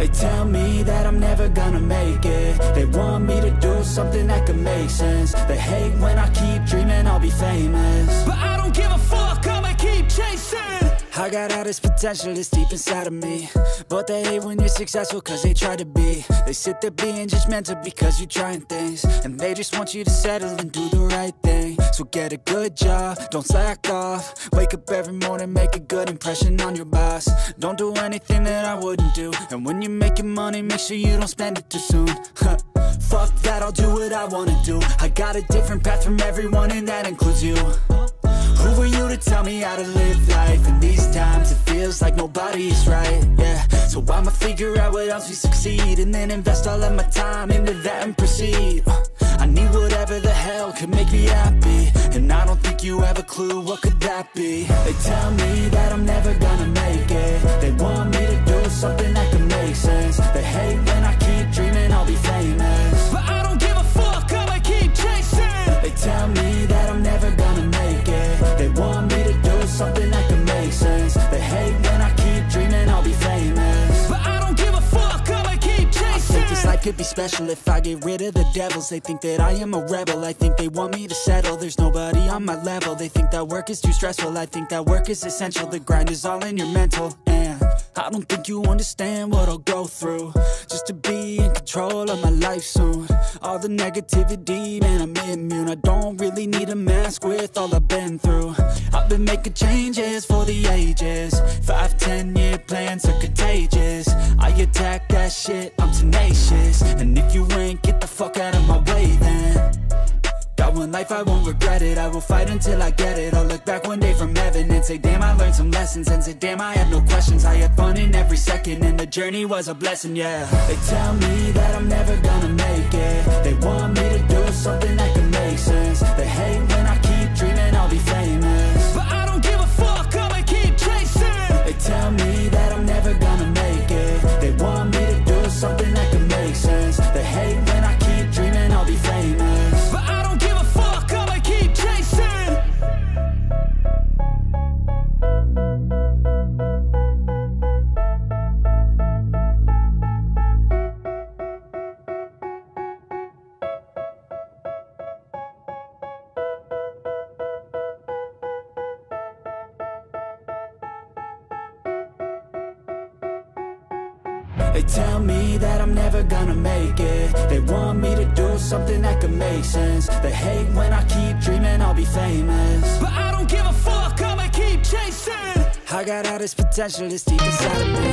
They tell me that I'm never gonna make it. They want me to do something that could make sense. They hate when I keep dreaming I'll be famous, but I don't give a fuck, I'ma keep chasing. I got all this potential that's deep inside of me, but they hate when you're successful cause they try to be. They sit there being judgmental because you're trying things, and they just want you to settle and do the right thing. So get a good job, don't slack off. Wake up every morning, make a good impression on your boss. Don't do anything that I wouldn't do, and when you're making money, make sure you don't spend it too soon. Fuck that, I'll do what I wanna do. I got a different path from everyone, and that includes you. Who are you to tell me how to live life? In these times it feels like nobody is right, yeah. So I'ma figure out what else we succeed, and then invest all of my time into that and proceed. I need whatever the hell could make me happy, and I don't think you have a clue what could that be. They tell me that I'm never gonna make it. They want me to do something that could make sense. They hate when I keep dreaming I'll be famous, but I don't give a fuck, I'ma keep chasing. They tell me that I'm never gonna make it. They want me to do something that can make sense. They hate when I keep dreaming I'll be famous, but I don't give a fuck, I'ma keep chasing. I think this life could be special if I get rid of the devils. They think that I am a rebel, I think they want me to settle. There's nobody on my level, they think that work is too stressful. I think that work is essential, the grind is all in your mental. And I don't think you understand what I'll go through just to be in control of my life soon. All the negativity, man, I'm immune. I don't really need a mask with all I've been through. I've been making changes for the ages. 5-10 year plans are contagious. I attack that shit, I'm tenacious. And if you ain't, get the fuck out of my way then. Got one life, I won't regret it. I will fight until I get it. I'll look back one day from heaven and say, damn, I learned some lessons. And say, damn, I had no questions. I had fun in every second, and the journey was a blessing, yeah. They tell me that I'm never gonna make it. They want me to do something that can make sense. They hate when I keep dreaming I'll be famous, but I don't give a fuck, I'ma keep chasing. They tell me that I'm never gonna make it. They want me to do something that can make sense. They hate when I keep dreaming I'll be famous, but I don't give a fuck, I'ma keep chasing. They tell me that I'm never gonna make it. They want me to do something that could make sense. They hate when I keep dreaming I'll be famous, but I don't give a fuck, I'ma keep chasing. I got all this potential that's deep inside of me.